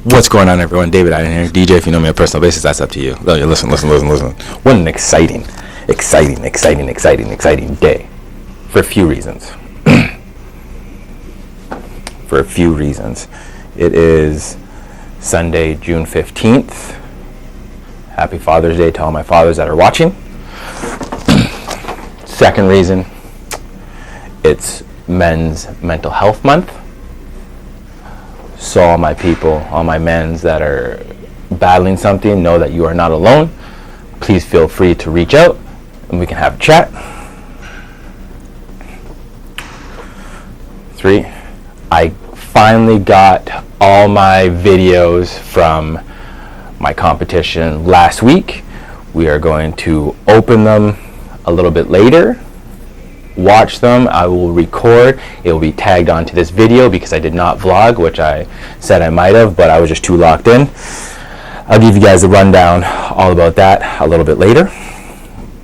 What's going on, everyone? David Iden here. DJ, if you know me on a personal basis, that's up to you. Listen. What an exciting day. For a few reasons. It is Sunday, June 15th. Happy Father's Day to all my fathers that are watching. Second reason, it's Men's Mental Health Month. So all my people, all my men's that are battling something, know that you are not alone. Please feel free to reach out and we can have a chat. 3, I finally got all my videos from my competition last week. We are going to open them a little bit later. Watch them. I will record. It will be tagged onto this video because I did not vlog, which I said I might have, but I was just too locked in. I'll give you guys a rundown all about that a little bit later.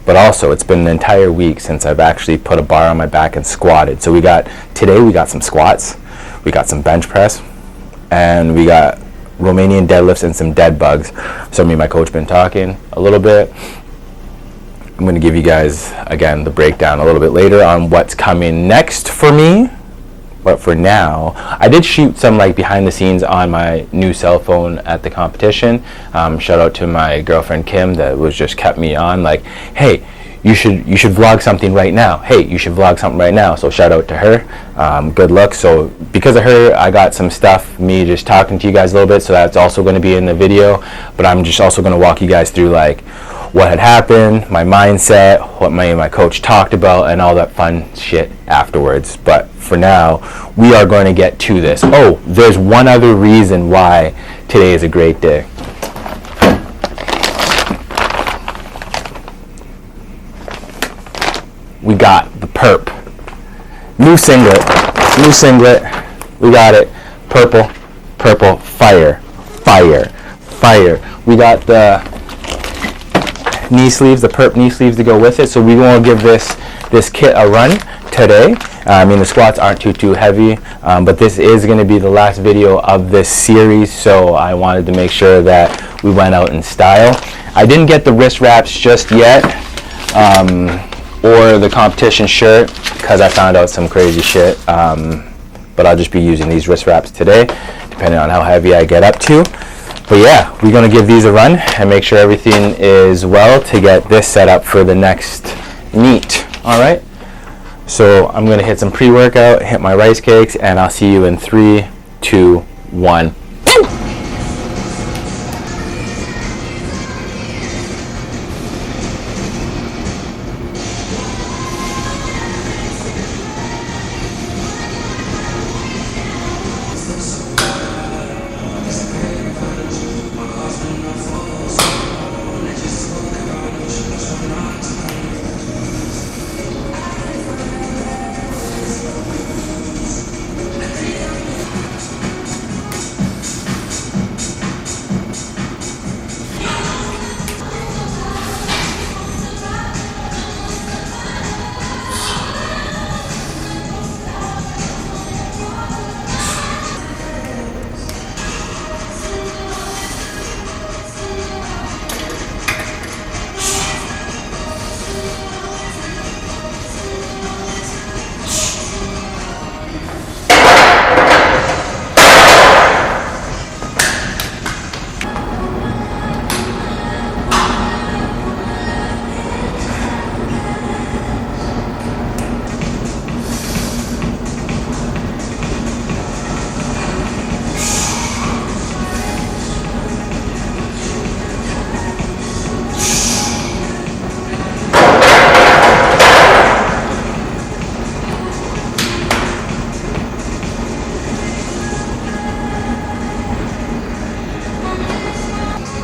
But also, it's been an entire week since I've actually put a bar on my back and squatted. So today we got some squats, we got some bench press, and we got Romanian deadlifts and some dead bugs. So me and my coach been talking a little bit. I'm going to give you guys, again, the breakdown a little bit later on what's coming next for me. But for now, I did shoot some behind the scenes on my new cell phone at the competition. Shout out to my girlfriend Kim that was just kept me on hey, you should vlog something right now. Hey, you should vlog something right now. So shout out to her. Good luck. So because of her, I got some stuff, me just talking to you guys a little bit. So that's also going to be in the video. But I'm just also going to walk you guys through what had happened, my mindset, what my coach talked about, and all that fun shit afterwards. But for now, we are going to get to this. Oh, there's one other reason why today is a great day. We got the perp. New singlet. We got it. Purple, fire. We got the knee sleeves, the perp knee sleeves to go with it. So we're going to give this kit a run today. The squats aren't too heavy, but this is going to be the last video of this series, so I wanted to make sure that we went out in style. I didn't get the wrist wraps just yet, or the competition shirt, because I found out some crazy shit, but I'll just be using these wrist wraps today, depending on how heavy I get up to. But yeah, we're going to give these a run and make sure everything is well to get this set up for the next meet. All right. So I'm going to hit some pre-workout, hit my rice cakes, and I'll see you in 3, 2, 1.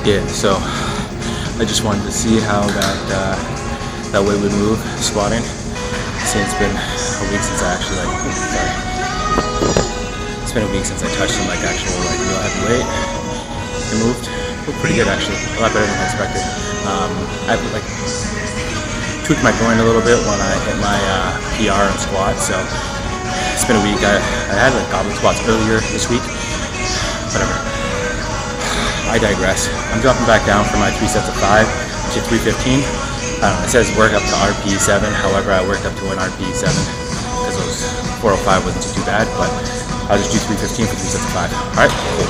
Yeah, so I just wanted to see how that way would move squatting. See, it's been a week since I actually it's been a week since I touched some actual real heavy weight. It moved pretty good actually, a lot better than I expected. I tweaked my groin a little bit when I hit my PR and squat, so it's been a week. I had goblet squats earlier this week, whatever. I digress. I'm dropping back down for my 3 sets of 5 to 315. It says work up to RP7. However, I worked up to an RP7 because those 405 wasn't too bad, but I'll just do 315 for 3 sets of 5. All right, cool.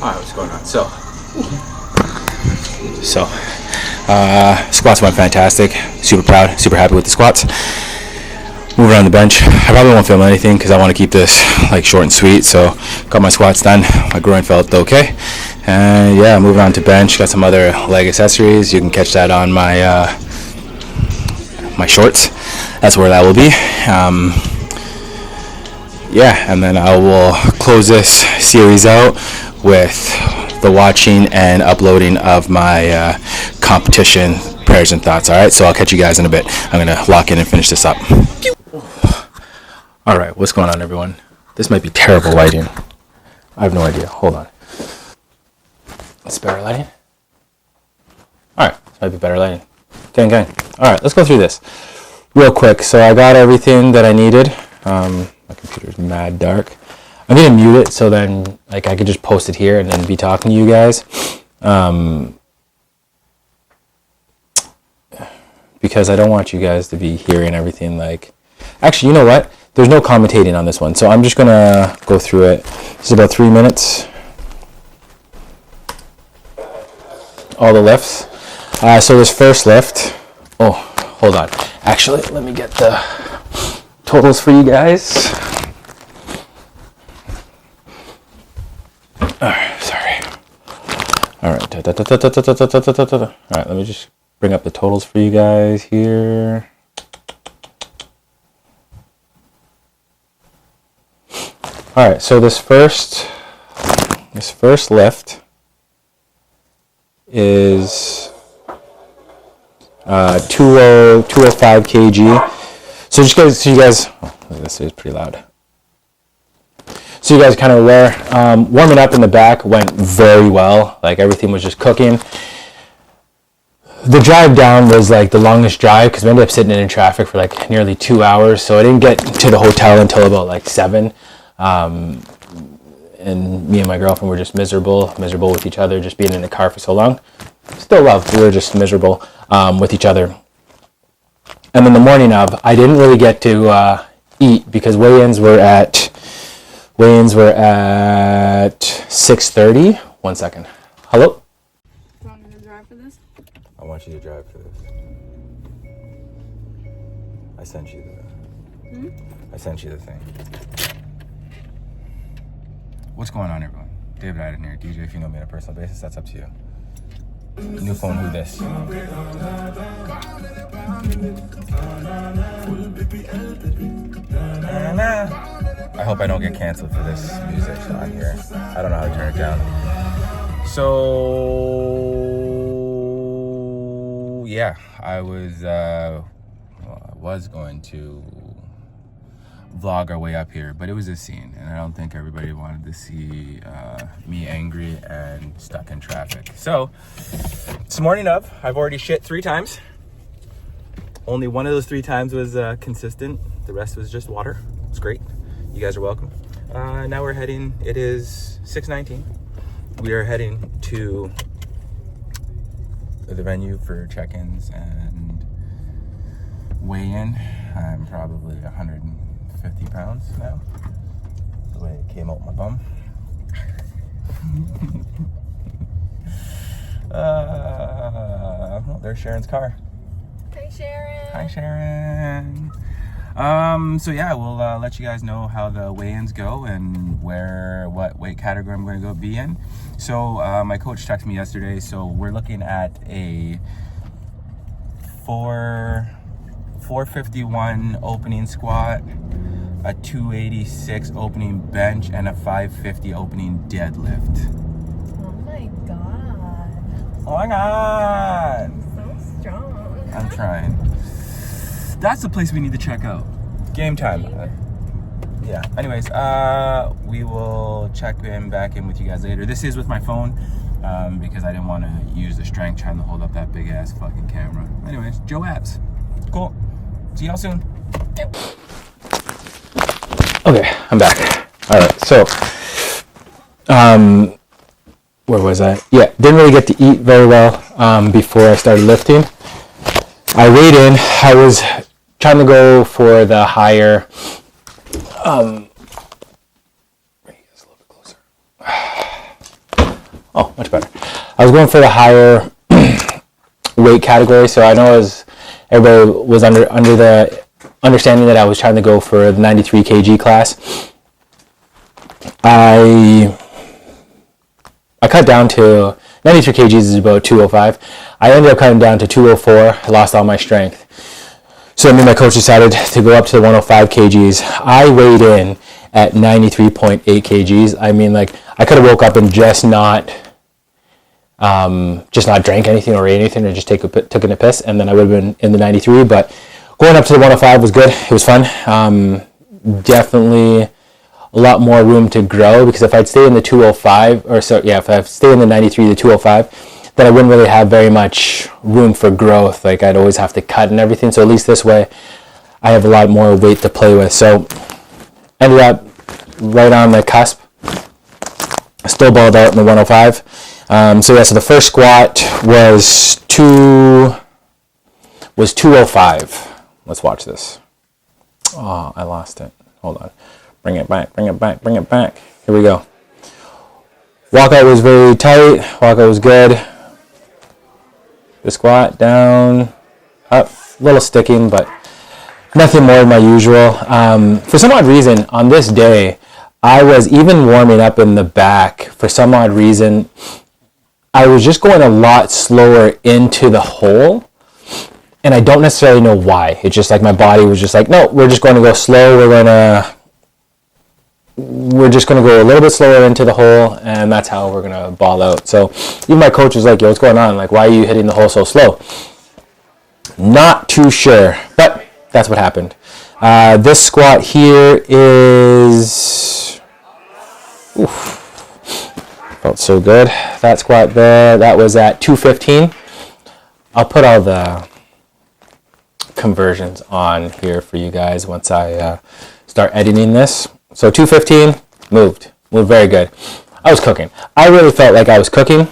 Alright, what's going on? Squats went fantastic. Super proud, super happy with the squats. Move around the bench. I probably won't film anything because I want to keep this like short and sweet. So got my squats done. My groin felt okay. And yeah, moving on to bench. Got some other leg accessories. You can catch that on my my shorts. That's where that will be. Yeah, and then I will close this series out with the watching and uploading of my competition prayers and thoughts. All right, so I'll catch you guys in a bit. I'm gonna lock in and finish this up. All right, what's going on, everyone? This might be terrible lighting. I have no idea. Hold on. It's better lighting. All right, this might be better lighting. Gang. All right, let's go through this real quick. So I got everything that I needed. My computer's mad dark. I'm gonna mute it so then like I could just post it here and then be talking to you guys, because I don't want you guys to be hearing everything. Like, actually, you know what? There's no commentating on this one, so I'm just gonna go through it. This is about 3 minutes. All the lifts. So this first lift. Oh, hold on. Actually, let me get the totals for you guys. Sorry. All right. All right, let me just bring up the totals for you guys here. All right, so this first lift is 205 kg. So you guys, oh, this is pretty loud. So you guys kind of aware, warming up in the back went very well. Like everything was just cooking. The drive down was like the longest drive because we ended up sitting in traffic for like nearly 2 hours. So I didn't get to the hotel until about like 7. And me and my girlfriend were just miserable with each other, just being in the car for so long. Still love, we were just miserable with each other. And then the morning of, I didn't really get to eat because weigh-ins were at 6:30. 1 second. Hello? Do you want me to drive for this? I want you to drive for this. I sent you the thing. What's going on, everyone? David Iden here. DJ, if you know me on a personal basis, that's up to you. New phone, who this? I hope I don't get canceled for this music on here. I don't know how to turn it down. So yeah, I was going to vlog our way up here, but it was a scene, and I don't think everybody wanted to see me angry and stuck in traffic. So it's morning of. I've already shit 3 times. Only one of those 3 times was consistent. The rest was just water. It's great. You guys are welcome. Now we're heading. It is 6:19. We are heading to the venue for check-ins and weigh-in. I'm probably 150 pounds now, the way it came out my bum. Well, there's Sharon's car. Hi, Sharon. Hi, Sharon. So yeah, we'll let you guys know how the weigh-ins go and what weight category I'm going to be in. So my coach texted me yesterday, so we're looking at a 451 opening squat, a 286 opening bench, and a 550 opening deadlift. Oh my god. Oh my god! So strong. I'm trying. That's the place we need to check out. Game time. Yeah. Anyways, we will check back in with you guys later. This is with my phone because I didn't want to use the strength trying to hold up that big ass fucking camera. Anyways, Joe Abs. Cool. See y'all soon. Okay, I'm back. All right. So, where was I? Yeah, didn't really get to eat very well before I started lifting. I weighed in. I was trying to go for the higher. Bring you guys a little bit closer. Oh, much better. I was going for the higher weight category, so I know everybody was under the understanding that I was trying to go for the 93 kg class. I cut down to 93 kgs is about 205. I ended up cutting down to 204. I lost all my strength. So me and my coach decided to go up to the 105 kgs. I weighed in at 93.8 kgs. I mean, like, I could have woke up and just not drank anything or ate anything or just taken a piss, and then I would have been in the 93. But going up to the 105 was good. It was fun. Definitely a lot more room to grow, because if I'd stay in the 205, if I stay in the 93 to 205, then I wouldn't really have very much room for growth. Like, I'd always have to cut and everything. So at least this way, I have a lot more weight to play with. So ended up right on the cusp. Still balled out in the 105. So the first squat was 205. Let's watch this. Oh, I lost it. Hold on. Bring it back. Here we go. Walkout was very tight. Walkout was good. The squat, down, up, a little sticking, but nothing more than my usual. For some odd reason, on this day, I was even warming up in the back. For some odd reason, I was just going a lot slower into the hole. And I don't necessarily know why. It's just like my body was just like, no, we're just going to go slow. We're just going to go a little bit slower into the hole, and that's how we're going to ball out. So even my coach was like, yo, what's going on? Like, why are you hitting the hole so slow? Not too sure, but that's what happened. This squat here is... felt so good. That squat there, that was at 215. I'll put all the conversions on here for you guys once I start editing this. So 215, moved very good. I was cooking. I really felt like I was cooking.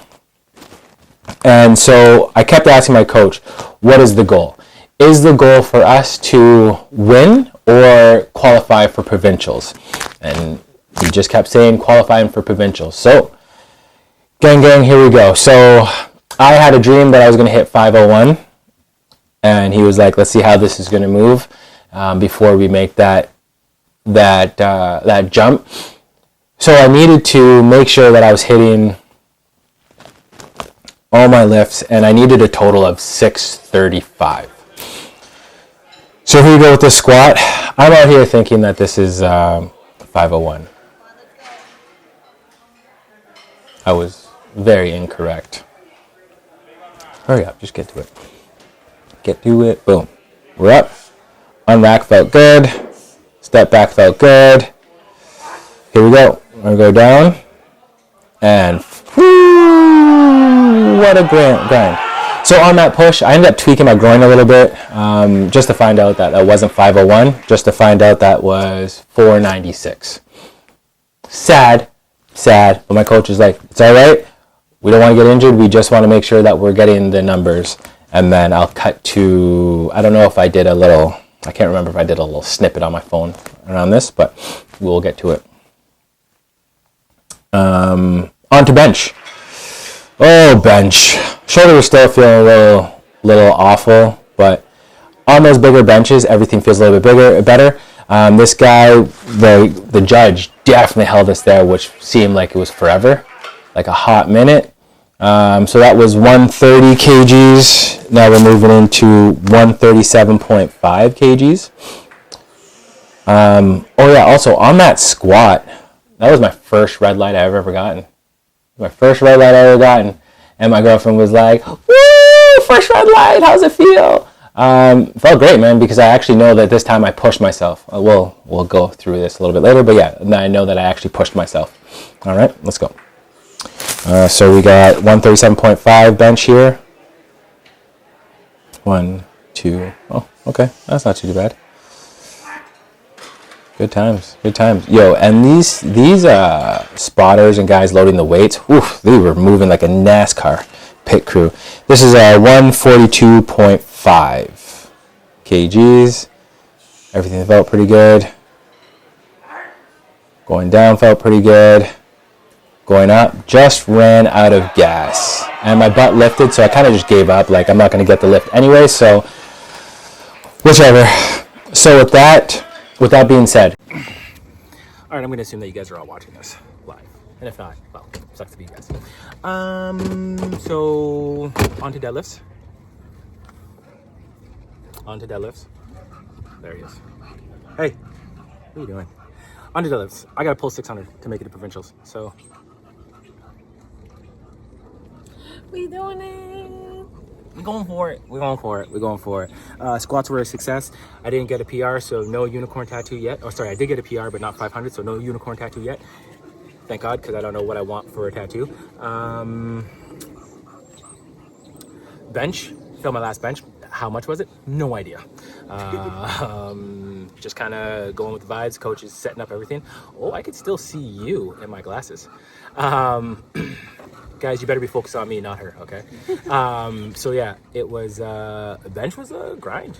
And so I kept asking my coach, what is the goal? Is the goal for us to win or qualify for provincials? And he just kept saying qualifying for provincials. So gang, here we go. So I had a dream that I was going to hit 501. And he was like, let's see how this is going to move before we make that jump. So I needed to make sure that I was hitting all my lifts, and I needed a total of 635. So here we go with this squat. I'm out here thinking that this is 501. I was very incorrect. Hurry up, just get to it. Get to it, boom. We're up. Unrack felt good. Step back felt good. Here we go. I'm going to go down. And what a grind. So on that push, I ended up tweaking my groin a little bit just to find out that wasn't 501. Just to find out that was 496. Sad. But my coach is like, it's all right. We don't want to get injured. We just want to make sure that we're getting the numbers. And then I'll cut to, I don't know if I did I can't remember if I did a little snippet on my phone around this, but we'll get to it. On to bench. Oh, bench. Shoulder was still feeling a little awful, but on those bigger benches, everything feels a little bit better. This guy, the judge, definitely held us there, which seemed like it was forever, like a hot minute. So that was 130 kgs. Now we're moving into 137.5 kgs. Oh yeah, also on that squat, that was my first red light I've ever gotten. My first red light I ever gotten. And my girlfriend was like, woo, first red light, how's it feel? Felt great, man, because I actually know that this time I pushed myself. We'll go through this a little bit later, but yeah, I know that I actually pushed myself. All right, let's go. So we got 137.5 bench here. 1, 2, oh, okay, that's not too bad. Good times. Yo, and these spotters and guys loading the weights, oof, they were moving like a NASCAR pit crew. This is 142.5 kgs. Everything felt pretty good. Going down felt pretty good. Going up, just ran out of gas. And my butt lifted, so I kind of just gave up. Like, I'm not going to get the lift anyway, so whichever. So with that being said, all right, I'm going to assume that you guys are all watching this live. And if not, well, sucks to be you guys. So on to deadlifts. There he is. Hey, what are you doing? On to deadlifts. I got to pull 600 to make it to provincials. So We doing it. We're going for it. Squats were a success. I didn't get a PR, so no unicorn tattoo yet. Oh, sorry, I did get a PR, but not 500, so no unicorn tattoo yet. Thank God, because I don't know what I want for a tattoo. Bench, filmed my last bench. How much was it? No idea. Just kind of going with the vibes. Coach is setting up everything. Oh, I could still see you in my glasses. Guys, you better be focused on me, not her, okay? So yeah, it was, bench was a grind.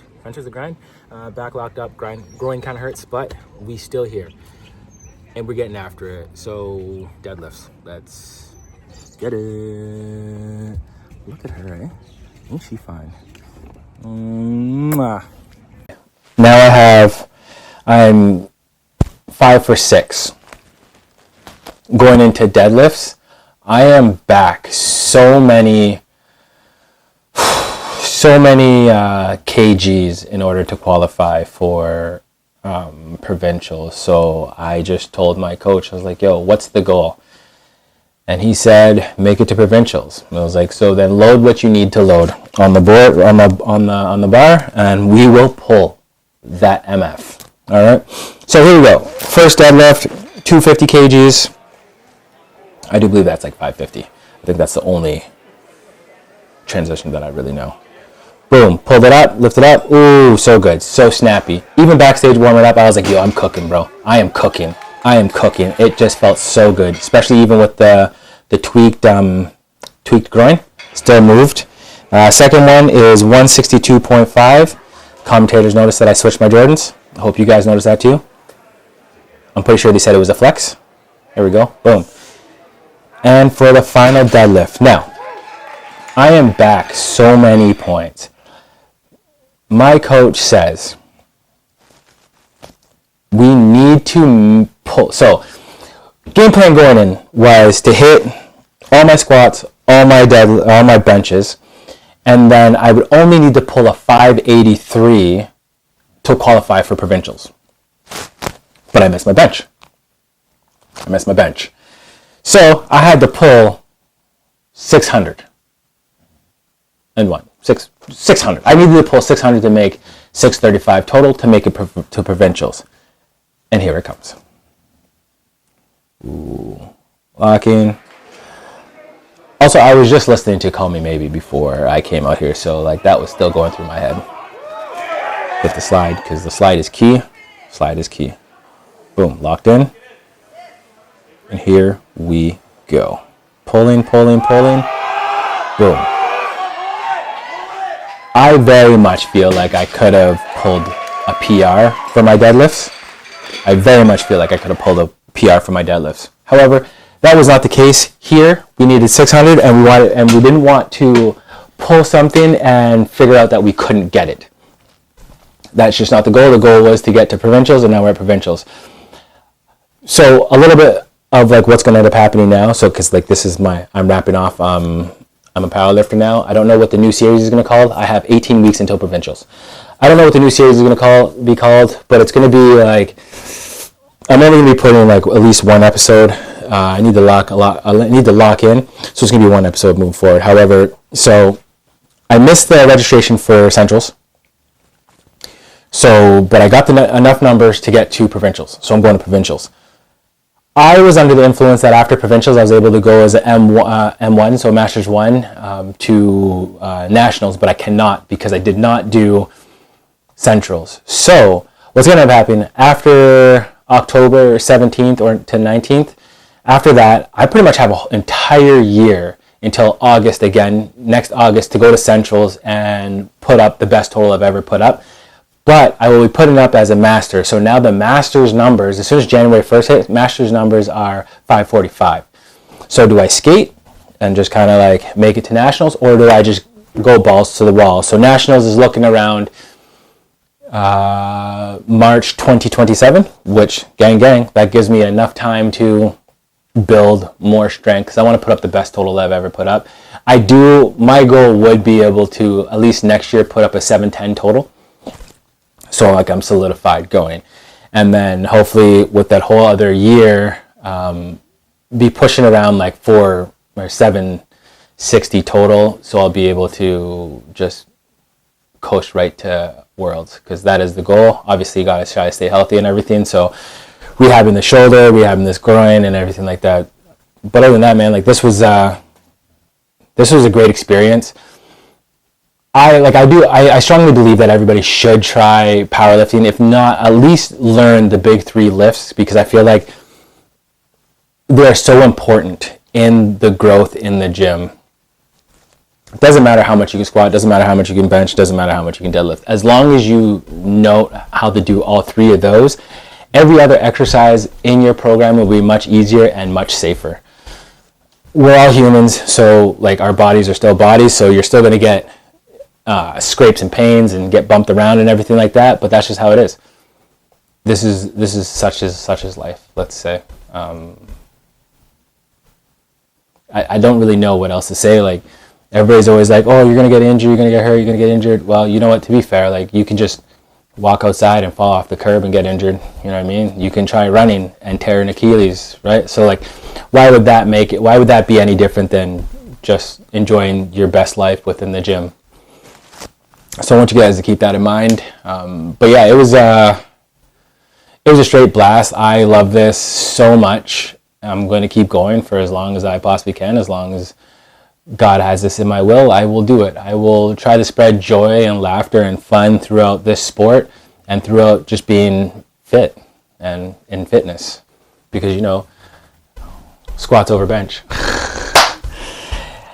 Back locked up, groin kind of hurts, but we still here. And we're getting after it. So deadlifts, let's get it. Look at her, eh? Ain't she fine? Mwah. Now I'm 5 for 6. Going into deadlifts, I am back so many kgs in order to qualify for provincials. So I just told my coach, I was like, yo, what's the goal? And he said, make it to provincials. And I was like, so then load what you need to load on the board, on the bar, and we will pull that MF. All right. So here we go. First deadlift, 250 kgs. I do believe that's like 550. I think that's the only transition that I really know. Boom, pulled it up, lifted up. Ooh, so good, so snappy. Even backstage warming up, I was like, yo, I'm cooking, bro. I am cooking. It just felt so good, especially even with the tweaked groin. Still moved. Second one is 162.5. Commentators noticed that I switched my Jordans. I hope you guys noticed that too. I'm pretty sure they said it was a flex. Here we go, boom. And for the final deadlift. Now, I am back so many points. My coach says we need to pull. So, game plan going in was to hit all my squats, all my benches, and then I would only need to pull a 583 to qualify for provincials. But I missed my bench. So I had to pull 600. And what? 600. I needed to pull 600 to make 635 total to make it to provincials. And here it comes. Ooh. Locking. Also, I was just listening to Call Me Maybe before I came out here, so like that was still going through my head. Hit the slide, because the slide is key. Boom, locked in. And here we go. Pulling. Boom. I very much feel like I could have pulled a PR for my deadlifts. However, that was not the case. Here, we needed 600 and we didn't want to pull something and figure out that we couldn't get it. That's just not the goal. The goal was to get to provincials, and now we're at provincials. So a little bit of like what's going to end up happening now. So because like this is I'm wrapping off. I'm a powerlifter now. I don't know what the new series is going to be called. I have 18 weeks until provincials. I don't know what the new series is going to be called, but it's going to be like I'm only going to be putting like at least one episode. I need to lock in, so it's going to be one episode moving forward. However, so I missed the registration for Centrals. So, but I got enough numbers to get to provincials. So I'm going to provincials. I was under the influence that after provincials, I was able to go as an M1, so Masters 1, to nationals, but I cannot because I did not do Centrals. So what's going to happen after October 17th or to 19th, after that, I pretty much have an entire year until August again, next August, to go to Centrals and put up the best total I've ever put up. But I will be putting up as a master. So now the master's numbers, as soon as January 1st hit, master's numbers are 545. So do I skate and just kind of like make it to nationals, or do I just go balls to the wall? So nationals is looking around March 2027, which gang, that gives me enough time to build more strength because I want to put up the best total I've ever put up. My goal would be able to at least next year put up a 710 total. So like I'm solidified going. And then hopefully with that whole other year, be pushing around like 4 or 760 total. So I'll be able to just coast right to Worlds, because that is the goal. Obviously you got to try to stay healthy and everything. So rehabbing the shoulder, rehabbing this groin and everything like that. But other than that, man, like this was a great experience. I strongly believe that everybody should try powerlifting, if not at least learn the big 3 lifts, because I feel like they are so important in the growth in the gym. It doesn't matter how much you can squat, doesn't matter how much you can bench, doesn't matter how much you can deadlift. As long as you know how to do all 3 of those, every other exercise in your program will be much easier and much safer. We're all humans, so like our bodies are still bodies, so you're still going to get scrapes and pains and get bumped around and everything like that, but that's just how it is. This is such as life, let's say. I don't really know what else to say. Like everybody's always like, oh, you're gonna get injured, you're gonna get hurt, you're gonna get injured. Well, you know what, to be fair, like you can just walk outside and fall off the curb and get injured, you know what I mean? You can try running and tear an Achilles, right? So like why would that be any different than just enjoying your best life within the gym? So I want you guys to keep that in mind. But yeah, it was a straight blast. I love this so much. I'm going to keep going for as long as I possibly can. As long as God has this in my will, I will do it. I will try to spread joy and laughter and fun throughout this sport and throughout just being fit and in fitness. Because, you know, squats over bench.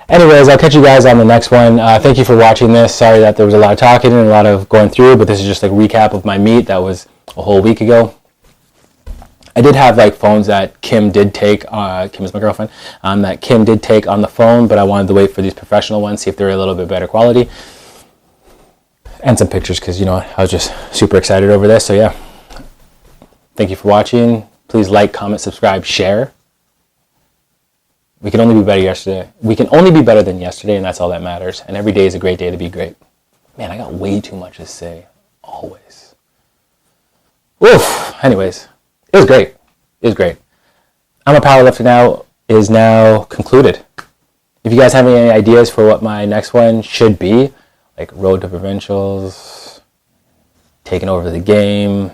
Anyways, I'll catch you guys on the next one. Thank you for watching this. Sorry that there was a lot of talking and a lot of going through, but this is just a recap of my meet. That was a whole week ago. I did have like phones that Kim did take, Kim is my girlfriend, that Kim did take on the phone, but I wanted to wait for these professional ones, see if they're a little bit better quality. And some pictures, because, you know, I was just super excited over this. So yeah, thank you for watching. Please like, comment, subscribe, share. We can only be better yesterday. We can only be better than yesterday, and that's all that matters. And every day is a great day to be great. Man, I got way too much to say. Always. Oof. Anyways, it was great. It was great. I'm a Powerlifter now is now concluded. If you guys have any ideas for what my next one should be, like road to provincials, taking over the game,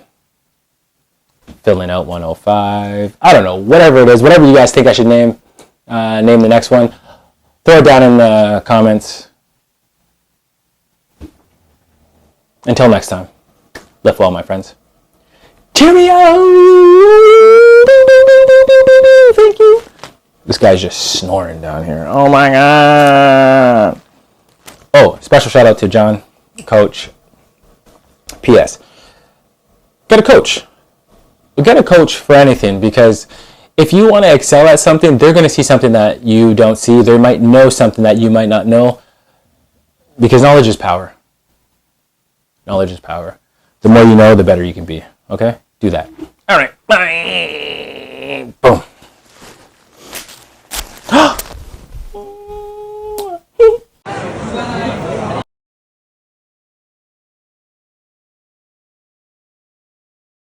filling out 105, I don't know, whatever it is, whatever you guys think I should name the next one, throw it down in the comments. Until next time, lift well, my friends. Cheerio! Thank you. This guy's just snoring down here. Oh my god. Oh, special shout out to John, coach. P.S. Get a coach. Get a coach for anything, because if you want to excel at something, they're going to see something that you don't see. They might know something that you might not know, because knowledge is power. Knowledge is power. The more you know, the better you can be. Okay? Do that. All right. Bye. Boom.